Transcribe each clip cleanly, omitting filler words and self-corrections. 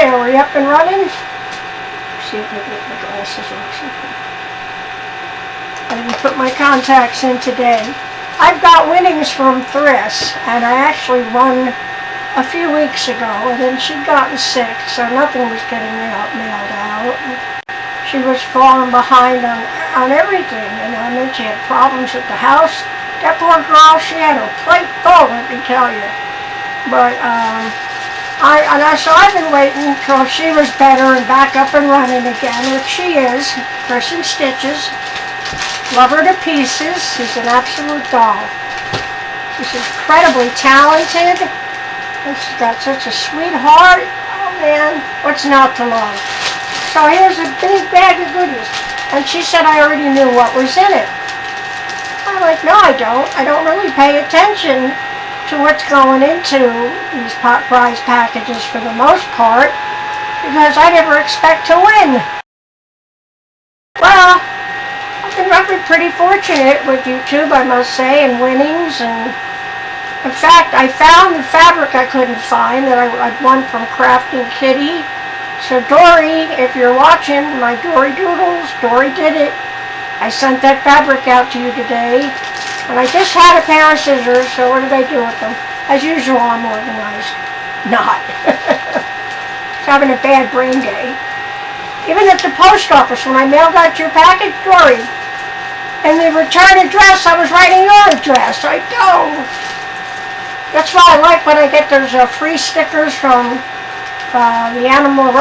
Okay, are we up and running? See if I get my glasses or something. I didn't put my contacts in today. I've got winnings from Thryss, and I actually won a few weeks ago, and then she'd gotten sick, so nothing was getting mailed out. She was falling behind on everything, and then she had problems at the house. That poor girl, she had her plate full, let me tell you. But, so I've been waiting until she was better and back up and running again, which she is. Thryss in stitches. Love her to pieces. She's an absolute doll. She's incredibly talented. And she's got such a sweet heart. Oh man, what's not to love? So here's a big bag of goodies. And she said I already knew what was in it. I'm like, no, I don't. I don't really pay attention to what's going into these prize packages for the most part, because I never expect to win. Well, I've been pretty fortunate with YouTube, I must say, and winnings. And in fact, I found the fabric I couldn't find that I'd won from Crafting Kitty. So Dory, if you're watching, my Dory Doodles, Dory did it. I sent that fabric out to you today. And I just had a pair of scissors, so what did I do with them? As usual, I'm organized. Not. Just having a bad brain day. Even at the post office, when I mailed out your package, Dory, and the return address, I was writing your address. I know. That's why I like when I get those free stickers from the animal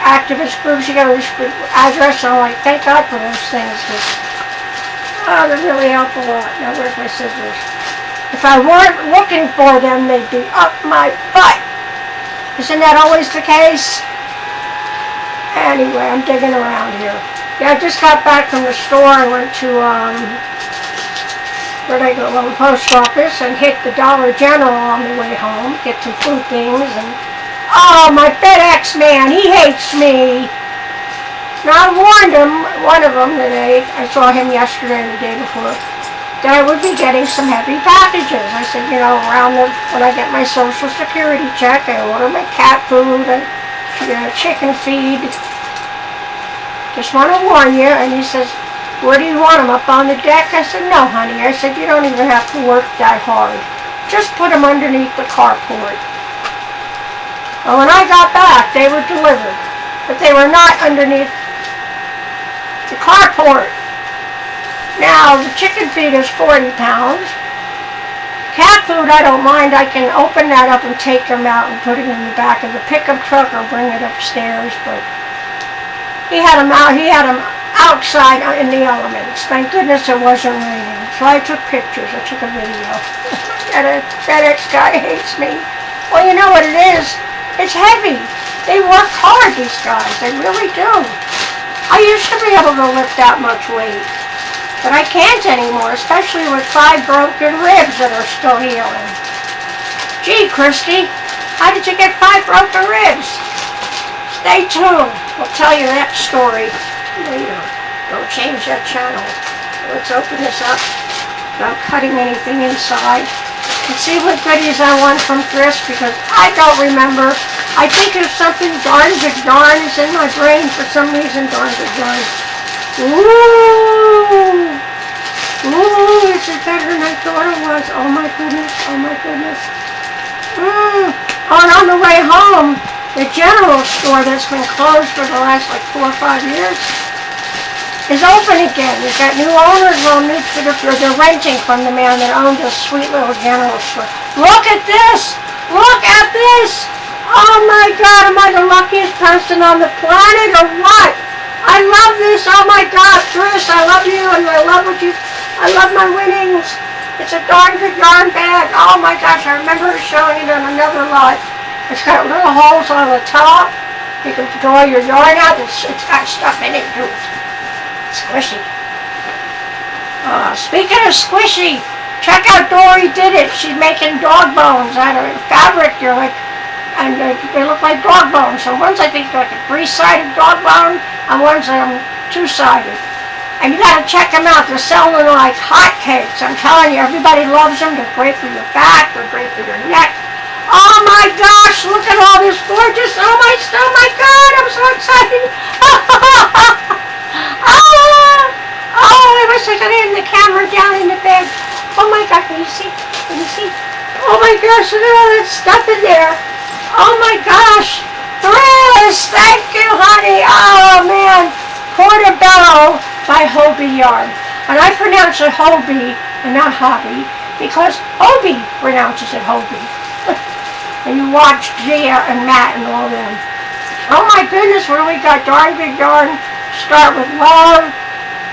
activist groups. You get these address, and I'm like, thank God for those things. Oh, they really help a lot. Now, where's my scissors? If I weren't looking for them, they'd be up my butt. Isn't that always the case? Anyway, I'm digging around here. Yeah, I just got back from the store and went to, where'd I go? Well, the post office, and hit the Dollar General on the way home, get some food things, and oh, my FedEx man, he hates me. Now, I warned him, one of them today, I saw him yesterday and the day before, that I would be getting some heavy packages. I said, you know, when I get my Social Security check, I order my cat food and chicken feed. Just want to warn you. And he says, where do you want them, up on the deck? I said, no, honey. I said, you don't even have to work that hard. Just put them underneath the carport. Well, when I got back, they were delivered. But they were not underneath the carport. Now, the chicken feed is 40 pounds. Cat food, I don't mind. I can open that up and take them out and put it in the back of the pickup truck or bring it upstairs. But he had them outside in the elements. Thank goodness it wasn't raining. So I took pictures. I took a video. That FedEx guy hates me. Well, you know what it is? It's heavy. They work hard, these guys. They really do. I used to be able to lift that much weight, but I can't anymore, especially with 5 broken ribs that are still healing. Gee, Christy, how did you get 5 broken ribs? Stay tuned. We'll tell you that story later. Don't change that channel. Let's open this up without cutting anything inside and see what goodies I won from Thryss, because I don't remember. I think there's something darn good darn is in my brain for some reason. Darn good darn. Ooh! Ooh, this is better than I thought it was. Oh my goodness, oh my goodness. Oh, and on the way home, the general store that's been closed for the last like 4 or 5 years is open again. They've got new owners on it. They're renting from the man that owned this sweet little general store. Look at this! Look at this! Oh my God, am I the luckiest person on the planet or what? I love this. Oh my God, Thryss, I love you, and I love my winnings. It's a darn good yarn bag. Oh my gosh, I remember showing it on another lot. It's got little holes on the top. You can draw your yarn out. It's got stuff in it too. Squishy. Speaking of squishy, check out Dory Did It. She's making dog bones out of fabric. And they look like dog bones. So one's, I think, like a 3-sided dog bone, and one's 2-sided. And you gotta check them out. They're selling like hotcakes. I'm telling you, everybody loves them. They're great for your back. They're great for your neck. Oh my gosh, look at all this gorgeous, oh my God, I'm so excited. I wish I could have the camera down in the bed. Oh my God, can you see? Can you see? Oh my gosh, look at all that stuff in there. Oh my gosh. Thryss, thank you, honey. Oh man. Portobello by Hobie Yarn. And I pronounce it Hobie and not Hobby because Hobie pronounces it Hobie. And you watch Gia and Matt and all them. Oh my goodness, what do we got? Darn good yarn. Start with love.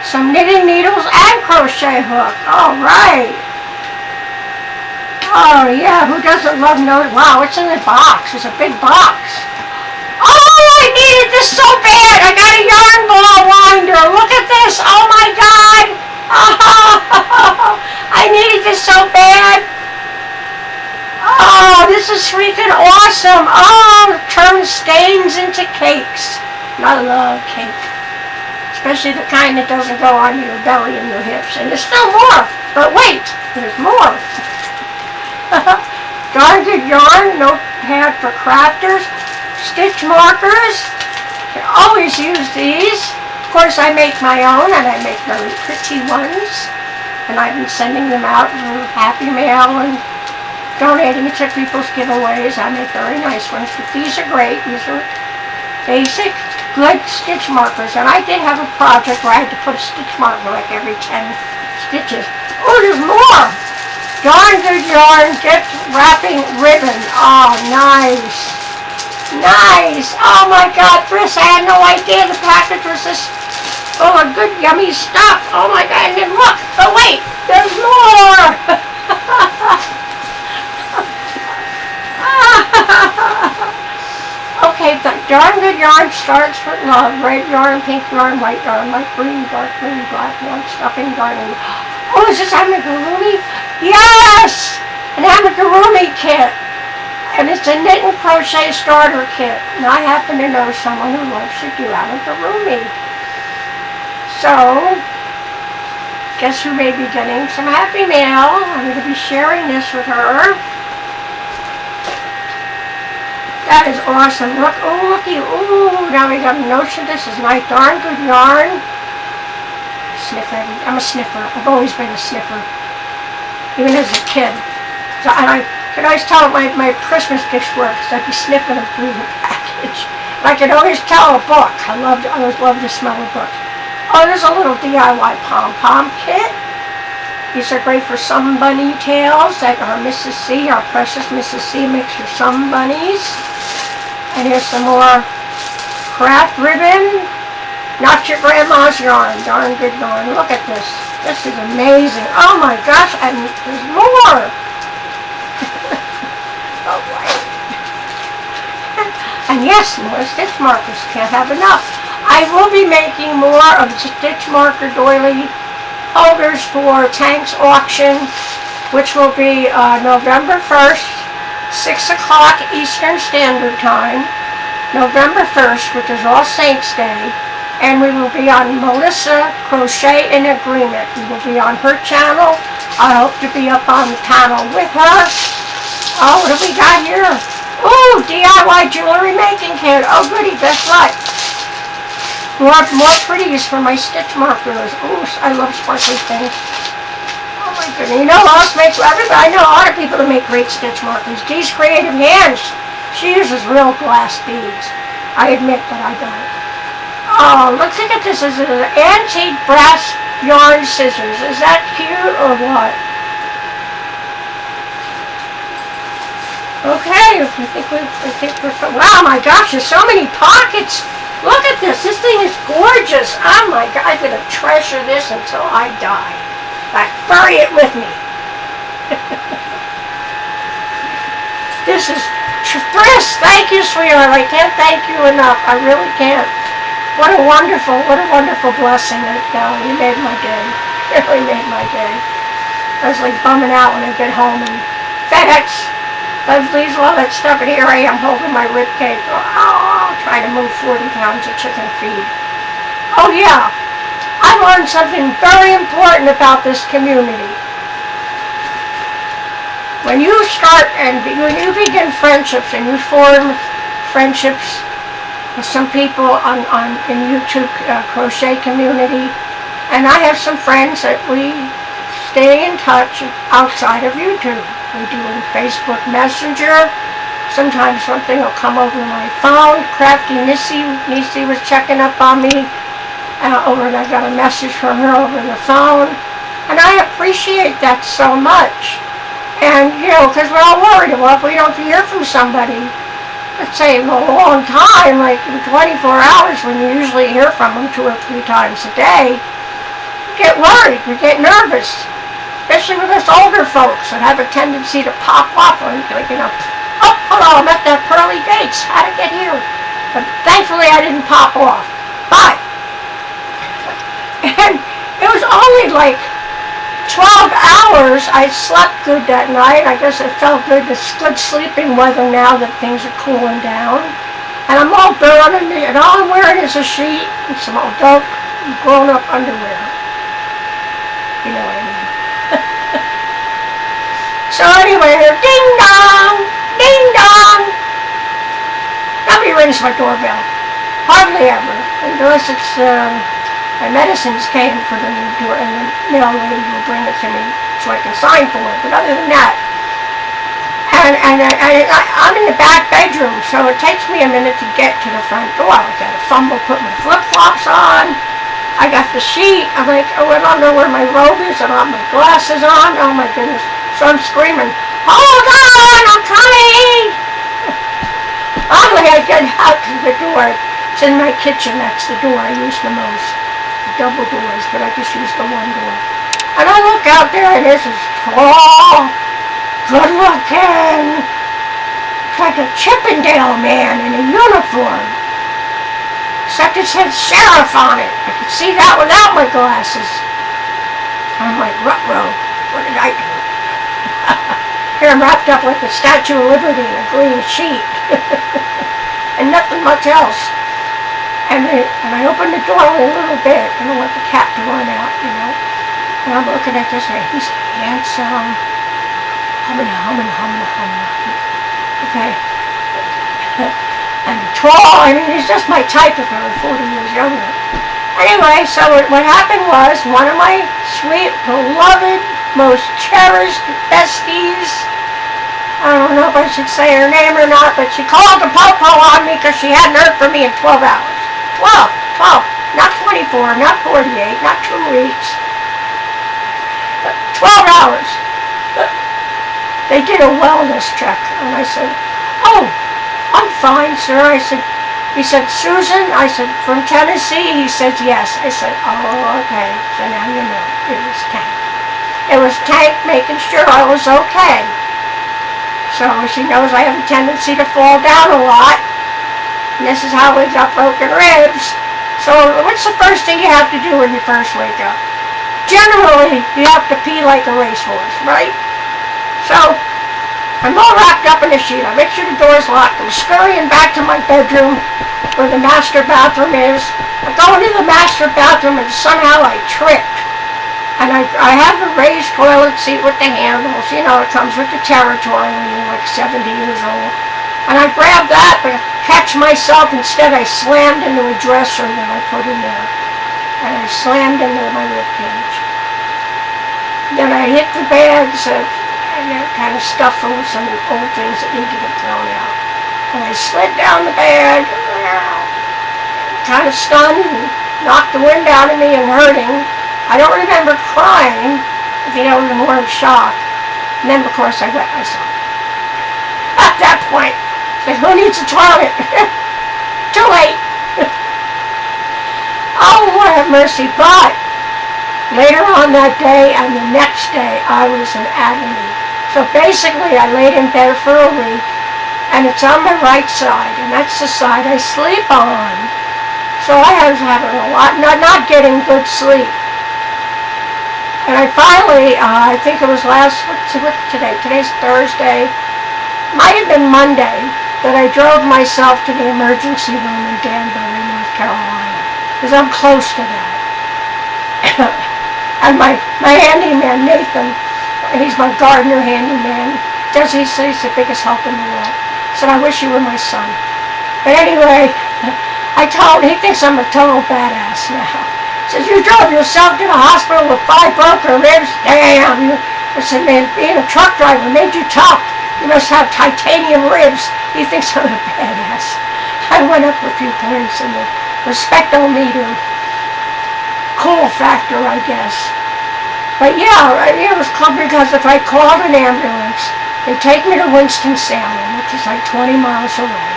Some knitting needles and crochet hook. All right. Oh yeah, who doesn't love knitting? Wow, what's in the box? It's a big box. Oh, I needed this so bad. I got a yarn ball winder. Look at this. Oh my God. Oh, I needed this so bad. Oh, this is freaking awesome. Oh, turn stains into cakes. And I love cake. Especially the kind that doesn't go on your belly and your hips. And there's still more. But wait, there's more. Darn good yarn, notepad for crafters, stitch markers. Can always use these. Of course, I make my own, and I make very pretty ones. And I've been sending them out for Happy Mail and donating it to people's giveaways. I make very nice ones, but these are great. These are basic, good stitch markers. And I did have a project where I had to put a stitch marker like every 10 stitches. Oh, there's more! Darn good yarn, gift wrapping ribbon. Oh, nice. Nice. Oh my God, Thryss, I had no idea the package was this full of good, yummy stuff. Oh my God, and then look. Oh wait, there's more. Okay, but darn good yarn starts with love. Red yarn, pink yarn, white yarn, light green, dark green, black yarn, stuffing, darning. Oh, is this amigurumi? Yes! An amigurumi kit. And it's a knit and crochet starter kit. And I happen to know someone who loves to do amigurumi. So, guess who may be getting some Happy Mail? I'm going to be sharing this with her. That is awesome. Look, oh, looky. Ooh, now we got a notion. This is nice. Darn good yarn. Sniffer. I'm a sniffer. I've always been a sniffer. Even as a kid. So, and I could always tell my Christmas gifts were because I'd be sniffing them through the package. And I could always tell a book. I always loved the smell of books. Oh, there's a little DIY pom-pom kit. These are great for some bunny tails that our Mrs. C, our precious Mrs. C, makes for some bunnies. And here's some more craft ribbon. Not your grandma's yarn. Darn good yarn. Look at this. This is amazing. Oh my gosh, and there's more. Oh boy. And yes, more stitch markers. Can't have enough. I will be making more of stitch marker doily holders for Tank's auction, which will be November 1st, 6 o'clock Eastern Standard Time. November 1st, which is All Saints Day. And we will be on Melissa Crochet in Agreement. We will be on her channel. I hope to be up on the panel with her. Oh, what have we got here? Ooh, DIY jewelry making kit. Oh, goody, best luck. More pretties for my stitch markers. Ooh, I love sparkly things. Oh my goodness. You know who else makes everybody? I know a lot of people that make great stitch markers. Dee's Creative Hands. She uses real glass beads. I admit that I don't. Oh, let's look at this. This is an antique brass yarn scissors. Is that cute or what? Okay, I think we're wow, my gosh, there's so many pockets. Look at this. This thing is gorgeous. Oh my God, I'm going to treasure this until I die. Like, bury it with me. This is Thryss. Thank you, sweetheart. I can't thank you enough. I really can't. What a wonderful blessing that you made my day. You really made my day. I was like bumming out when I get home and FedEx leaves all that stuff, and here I am holding my rib cage. Oh, trying to move 40 pounds of chicken feed. Oh yeah, I learned something very important about this community. when you start and when you begin friendships and you form friendships with some people in YouTube crochet community, and I have some friends that we stay in touch outside of YouTube. We do Facebook Messenger. Sometimes something will come over my phone. Crafty Nisi was checking up on me and I got a message from her over the phone. And I appreciate that so much. And, because we're all worried, well, if we don't hear from somebody, let's say a long time, like 24 hours when you usually hear from them 2 or 3 times a day, we get worried, we get nervous. Especially with us older folks that have a tendency to pop off and oh, hello, I'm at that pearly gates. How'd I get here? But thankfully I didn't pop off. But, and it was only like 12 hours I slept good that night. I guess it felt good. It's good sleeping weather now that things are cooling down. And I'm all bare underneath, and all I'm wearing is a sheet and some adult grown-up underwear. You know what I mean. So anyway, ding dong, ding dong. Nobody rings my doorbell. Hardly ever. Unless it's my medicines came for the door, and the mail lady will bring it to me so I can sign for it. But other than that, and I'm in the back bedroom, so it takes me a minute to get to the front door. I gotta fumble, put my flip-flops on. I got the sheet. I'm like, oh, I don't know where my robe is. I don't have my glasses on. Oh my goodness. So I'm screaming, hold on, I'm coming! Finally I get out to the door. It's in my kitchen, that's the door I use the most. Double doors, but I just use the one door. And I look out there and there's this tall, good looking, like a Chippendale man in a uniform. Except it said sheriff on it. I could see that without my glasses. I'm like, ruh-roh, what did I do? Here I'm wrapped up like the Statue of Liberty in a green sheet. And nothing much else. And I opened the door a little bit. I don't want the cat to run out, And I'm looking at this guy. He's handsome. Humming. Okay. And tall. He's just my type if I were 40 years younger. Anyway, so what happened was one of my sweet, beloved, most cherished besties, I don't know if I should say her name or not, but she called the po-po on me because she hadn't heard from me in 12 hours. 12, not 24, not 48, not 2 weeks, 12 hours. They did a wellness check, and I said, oh, I'm fine, sir. He said, Susan? I said, from Tennessee? He said, yes. I said, oh, okay, so now you know, it was Tank. It was Tank making sure I was okay. So she knows I have a tendency to fall down a lot. And this is how we got broken ribs. So what's the first thing you have to do when you first wake up? Generally, you have to pee like a racehorse, right? So I'm all wrapped up in a sheet. I make sure the door's locked. I'm scurrying back to my bedroom where the master bathroom is. I go into the master bathroom and somehow I tripped. And I have a raised toilet seat with the handles. It comes with the territory when you're like 70 years old. And I grabbed that, but I catch myself. Instead, I slammed into a dresser that I put in there. And I slammed into my ribcage. Then I hit the bags and they're kind of stuffed full of some old things that need to get thrown out. And I slid down the bag, kind of stunned and knocked the wind out of me and hurting. I don't remember crying, it was more of shock. And then, of course, I wet myself. At that point, I said, who needs a toilet? Too late. Oh, Lord have mercy. But later on that day and the next day, I was in agony. So basically, I laid in bed for a week, and it's on my right side, and that's the side I sleep on. So I was having a lot, not getting good sleep. And I finally, I think it was what's today? Today's Thursday. Might have been Monday that I drove myself to the emergency room in Danbury, North Carolina. Because I'm close to that. And my handyman, Nathan, he's my gardener handyman. because he's the biggest help in the world. I said, I wish you were my son. But anyway, I told him, he thinks I'm a total badass now. He says, you drove yourself to the hospital with 5 broken ribs? Damn. I said, man, being a truck driver made you tough. You must have titanium ribs. He thinks I'm a badass. I went up a few points in the respectometer. Cool factor, I guess. But yeah, it was cool because if I called an ambulance, they take me to Winston-Salem, which is like 20 miles away.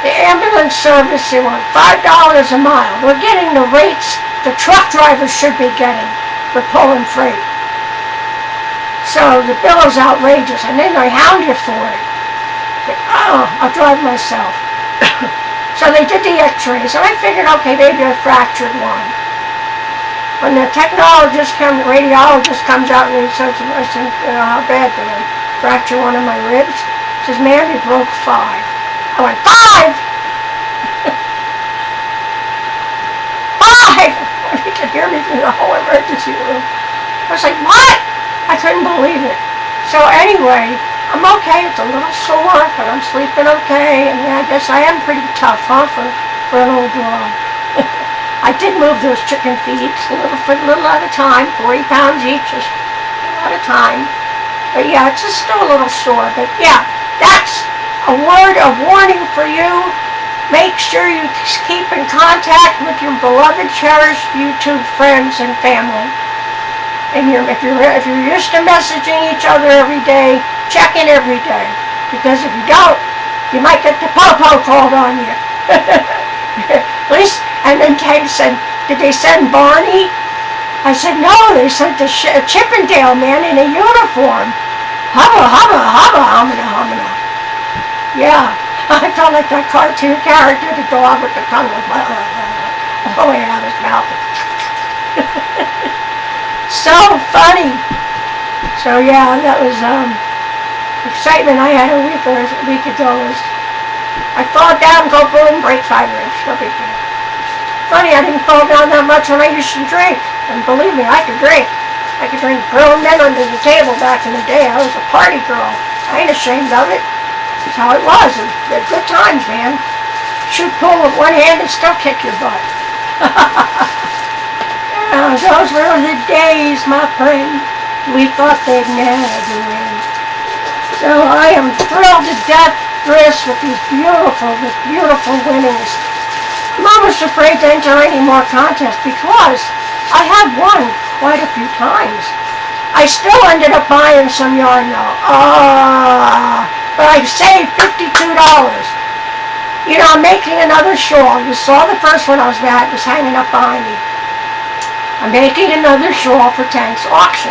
The ambulance service, they want $5 a mile. We're getting the rates the truck drivers should be getting for pulling freight. So the bill is outrageous, and then they hound you for it. But, I'll drive myself. So they did the x-rays, and I figured, okay, maybe I fractured one. When the radiologist comes out and he says, I said, how bad did I fracture one of my ribs? He says, ma'am, you broke 5. I went, 5? 5! He could hear me through the whole emergency room. I was like, what? I couldn't believe it. So anyway, I'm okay. It's a little sore, but I'm sleeping okay. And yeah, I guess I am pretty tough, huh, for an old dog. I did move those chicken feet a little at a time, 40 pounds each, just a lot of time. But yeah, it's just still a little sore. But yeah, that's a word of warning for you. Make sure you keep in contact with your beloved, cherished YouTube friends and family. And if you're used to messaging each other every day, check in every day. Because if you don't, you might get the po-po called on you. At least, and then Ted said, did they send Barney? I said, no, they sent a Chippendale man in a uniform. Hubba, hubba, hubba, homina, homina. Yeah, I felt like that cartoon character, the dog with the tongue all the way out of his mouth. So funny. So yeah, that was excitement I had a week ago was I fall down, go boom, break 5 ribs. No big deal. Funny, I didn't fall down that much when I used to drink. And believe me, I could drink. I could drink grown men under the table back in the day. I was a party girl. I ain't ashamed of it. That's how it was. It good times, man. Shoot pool with one hand and still kick your butt. Those were the days, my friend. We thought they'd never end. So I am thrilled to death, Thryss, with these beautiful winnings. I'm almost afraid to enter any more contests because I have won quite a few times. I still ended up buying some yarn though. But I saved $52. You know, I'm making another shawl. You saw the first one I was hanging up behind me. I'm making another shawl for Tank's auction.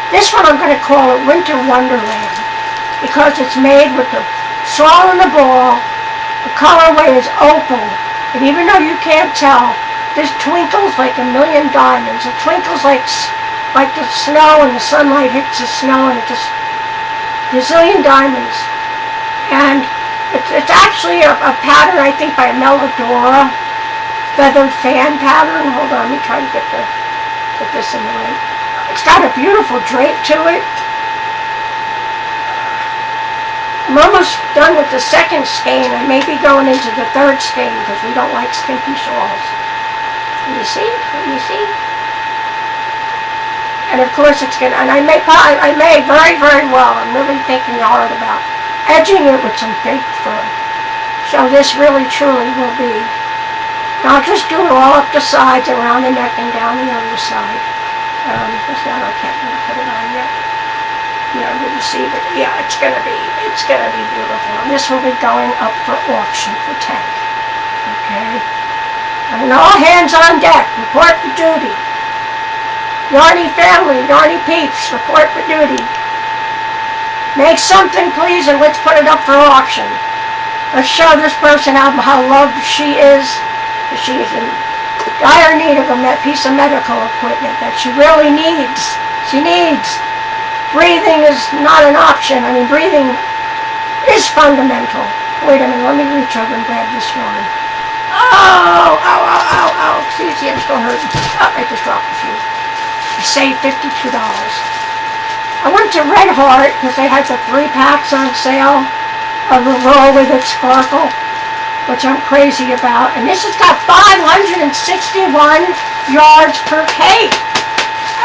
This one I'm going to call it Winter Wonderland because it's made with the shawl and the ball. The colorway is opal. And even though you can't tell, this twinkles like a million diamonds. It twinkles like the snow and the sunlight hits the snow and it just gazillion diamonds. And it's actually a pattern, I think, by Melodora. Feathered fan pattern. Hold on, let me try to get this in the right. It's got a beautiful drape to it. I'm almost done with the second skein. I may be going into the third skein because we don't like skimpy shawls. Can you see? Can you see? And of course it's gonna. And I may very, very well. I'm really thinking hard about edging it with some fake fur. So this really, truly will be. Now I'll just do it all up the sides, around the neck and down the other side. This one I can't really put it on yet. You know, you can see, but yeah, it's gonna be beautiful. And this will be going up for auction for Tank. Okay. And all hands on deck. Report for duty. Yarny family, Yarny peeps, report for duty. Make something, please, and let's put it up for auction. Let's show this person how loved she is. She is in dire need of a piece of medical equipment that she really needs. She needs. Breathing is not an option. I mean, breathing is fundamental. Wait a minute, let me reach over and grab this one. Oh, ow, ow, ow, ow. See, I'm still hurting. Oh, I just dropped a few. I saved $52. I went to Red Heart because they had the 3-packs on sale of the roll with its sparkle, which I'm crazy about. And this has got 561 yards per cake.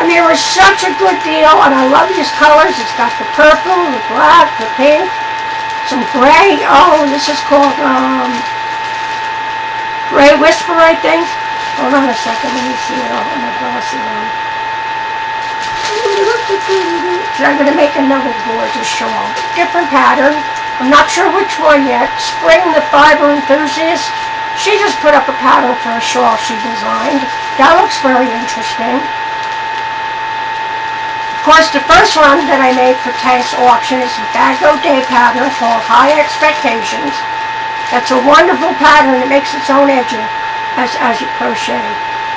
And they were such a good deal, and I love these colors. It's got the purple, the black, the pink, some gray. Oh, this is called Gray Whisper, I think. Hold on a second, let me see it. Oh, my glasses on. So I'm going to make another gorgeous shawl. Different pattern. I'm not sure which one yet. Spring, the fiber enthusiast. She just put up a pattern for a shawl she designed. That looks very interesting. Of course, the first one that I made for Tank's auction is a Dago Day pattern called High Expectations. That's a wonderful pattern. It makes its own edging as you crochet.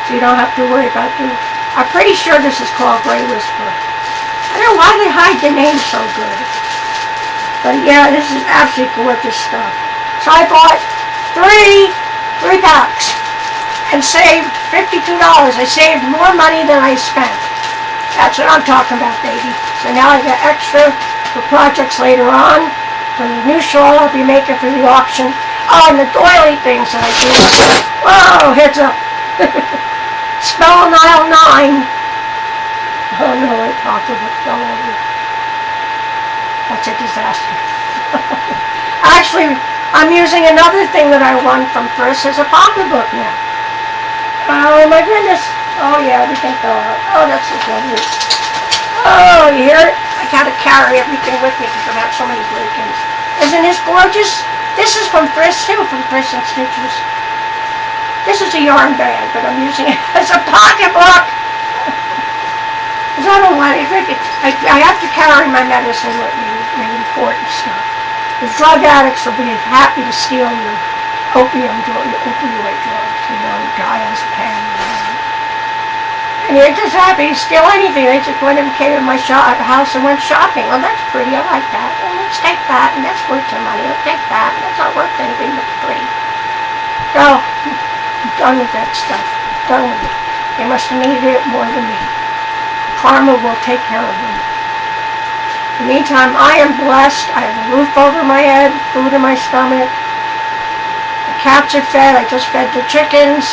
So you don't have to worry about doing. I'm pretty sure this is called Gray Whisper. I don't know why they hide the name so good. But yeah, this is absolutely gorgeous stuff. So I bought three packs and saved $52. I saved more money than I spent. That's what I'm talking about, baby. So now I got extra for projects later on. For the new shawl I'll be making for the auction. Oh, and the doily things that I do. Whoa, heads up. Spell on aisle 9. Oh no, I talked about fell over. That's a disaster. Actually, I'm using another thing that I won from Thryss as a pocketbook now. Oh my goodness. Oh yeah, everything fell out. Oh, that's so lovely. Oh, you hear it? I gotta carry everything with me because I've had so many break-ins. Isn't this gorgeous? This is from Thryss too, from Thryss and Stitches. This is a yarn bag, but I'm using it as a pocketbook. Because I don't want anything. I have to carry my medicine with me, my important stuff. The drug addicts will be happy to steal your opioid drugs. You know, the guy has a pen. And they're just happy to steal anything. They just went and came to my house and went shopping. Well, that's pretty. I like that. Well, let's take that, and that's worth some money. Let's take that, and that's not worth anything, but it's pretty. So, I'm done with that stuff. Done with it. They must have needed it more than me. Karma will take care of them. In the meantime, I am blessed. I have a roof over my head, food in my stomach. The cats are fed. I just fed the chickens.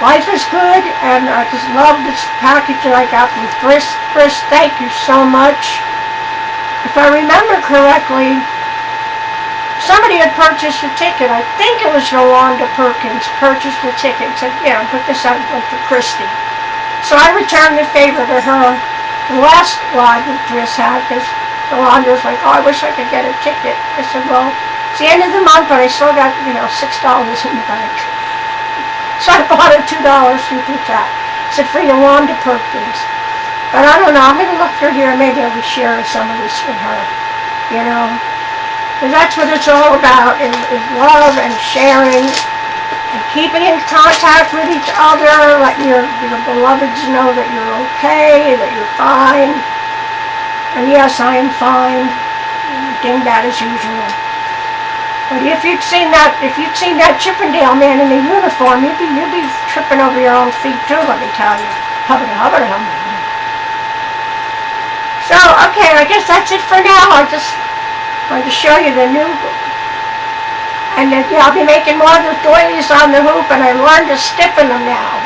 Life is good, and I just love this package that I got from Thryss. Thryss, thank you so much. If I remember correctly, somebody had purchased a ticket. I think it was Yolanda Perkins purchased the ticket and said, yeah, put this out for Christy. So I returned the favor to her. The last live that Thryss had, because Yolanda was like, oh, I wish I could get a ticket. I said, well, it's the end of the month, but I still got, $6 in the bank. So I bought her $2 through that. It said for Yolanda Perkins. But I don't know, I'm going to look through here and maybe I'll be sharing some of this with her. Because that's what it's all about, is love and sharing and keeping in contact with each other, letting your beloveds know that you're okay, that you're fine. And yes, I am fine. Dingbat as usual. But if you'd seen that Chippendale man in the uniform, you'd be tripping over your own feet too, let me tell you. Hubba. So, okay, I guess that's it for now. I just wanted to show you the new. And then, yeah, I'll be making more of the doilies on the hoop, and I learned to stiffen them now.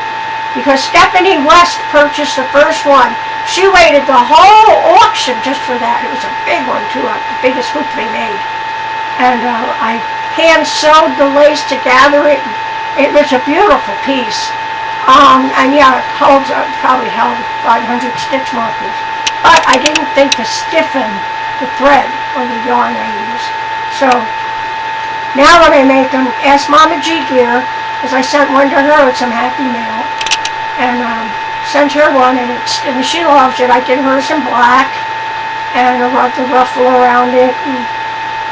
Because Stephanie West purchased the first one. She waited the whole auction just for that. It was a big one too, the biggest hoop they made. And I hand-sewed the lace to gather it. It was a beautiful piece. And yeah, it probably held 500 stitch markers. But I didn't think to stiffen the thread or the yarn I used. So now when I make them, ask Mama G Gear, because I sent one to her with some happy mail. And sent her one, and she loves it. I did hers in black, and I wrote the ruffle around it. And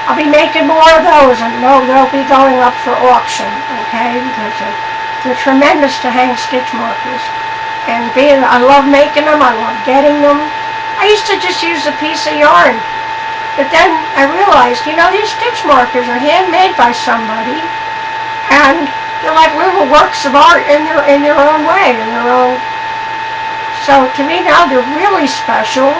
I'll be making more of those, and they'll be going up for auction, okay? Because they're tremendous to hang stitch markers. And I love making them, I love getting them. I used to just use a piece of yarn. But then I realized, these stitch markers are handmade by somebody, and they're like little works of art in their own way, in their own So to me now they're really special,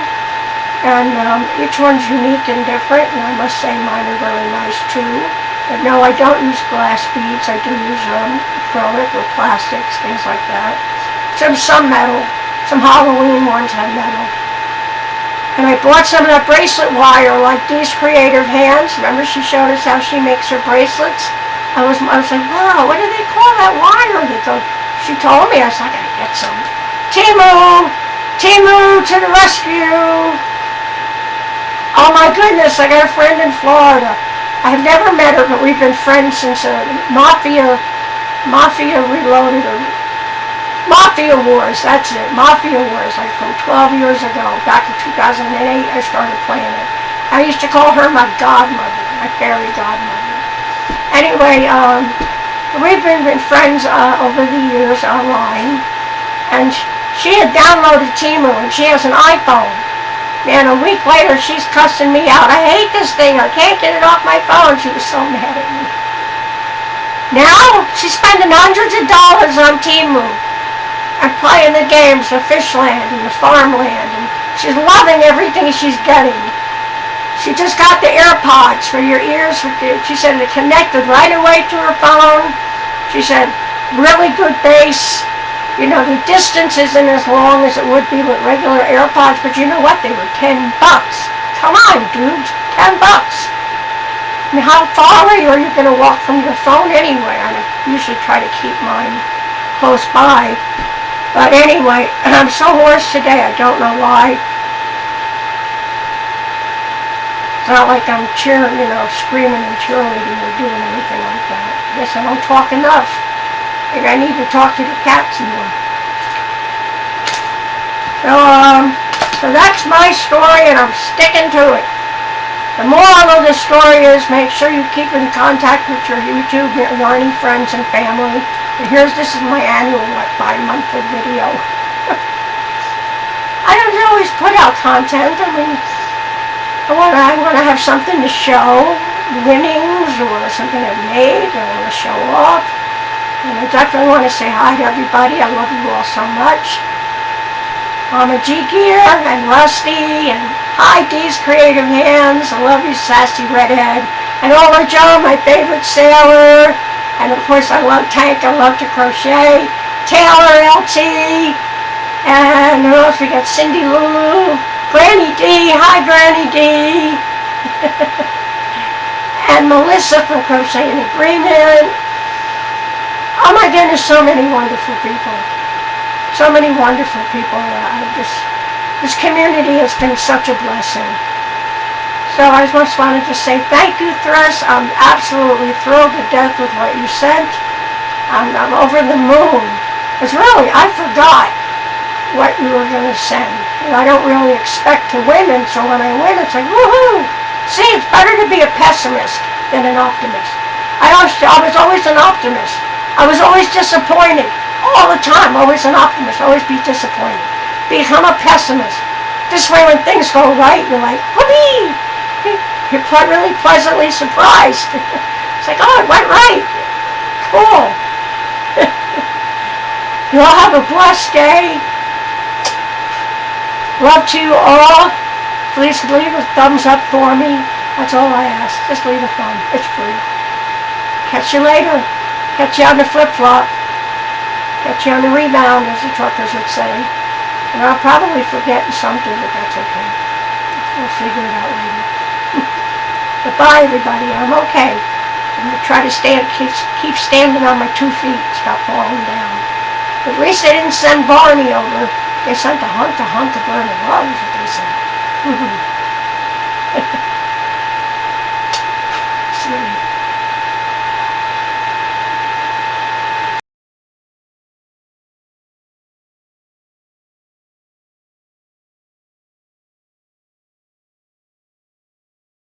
and each one's unique and different, and I must say mine are very nice too. But no, I don't use glass beads. I do use acrylic or plastics, things like that. Some metal. Some Halloween ones have metal. And I bought some of that bracelet wire like Dee's Creative Hands. Remember she showed us how she makes her bracelets? I was like, wow, what do they call that wire? She told me. I was like, I gotta get some. Timu to the rescue. Oh my goodness, I got a friend in Florida. I've never met her, but we've been friends since Mafia Reloaded, or Mafia Wars, that's it. Mafia Wars, like from 12 years ago. Back in 2008, I started playing it. I used to call her my godmother, my fairy godmother. Anyway, we've been friends over the years online, and she had downloaded Timu, and she has an iPhone. Man, a week later, she's cussing me out. I hate this thing. I can't get it off my phone. She was so mad at me. Now, she's spending hundreds of dollars on Timu and playing the games, the Fishland and the Farmland, and she's loving everything she's getting. She just got the AirPods for your ears. She said it connected right away to her phone. She said, really good bass. You know, the distance isn't as long as it would be with regular AirPods, but you know what? They were $10. Come on, dudes, $10. I mean, how far away are you going to walk from your phone anyway? I usually try to keep mine close by. But anyway, I'm so hoarse today, I don't know why. It's not like I'm cheering, screaming and cheerleading or doing anything like that. I guess I don't talk enough. Maybe I need to talk to the cats more. So that's my story, and I'm sticking to it. The moral of the story is make sure you keep in contact with your YouTube, your yarning friends and family. And this is my annual, bi-monthly video. I don't always put out content. I mean, I want to have something to show, winnings or something I've made. I want to show off. And I definitely want to say hi to everybody. I love you all so much. Mama G-Gear and Rusty, and hi Dee's Creative Hands. I love you, sassy redhead. And Ola Joe, my favorite sailor. And of course I love Tank, I love to crochet. Taylor LT. And who else? We got Cindy Lulu. Granny D, hi Granny D. And Melissa from Crocheting Agreement. Oh my goodness, so many wonderful people. So many wonderful people. This community has been such a blessing. So I just wanted to say thank you, Thryss. I'm absolutely thrilled to death with what you sent. I'm over the moon. Because really, I forgot what you were going to send. I don't really expect to win, and so when I win, it's like, woohoo! See, it's better to be a pessimist than an optimist. I was always an optimist. I was always disappointed. All the time, always an optimist, always be disappointed. Become a pessimist. This way when things go right, you're like, whoopee! You're really pleasantly surprised. It's like, oh, it went right. Cool. You all have a blessed day. Love to you all. Please leave a thumbs up for me. That's all I ask. Just leave a thumb. It's free. Catch you later. Catch you on the flip-flop. Catch you on the rebound, as the truckers would say. And I'll probably forget something, but that's okay. We'll figure it out later. But bye, everybody. I'm okay. I'm going to try to keep standing on my 2 feet. Stop falling down. But at least they didn't send Barney over. They sent a hunk of burning love, is what they said.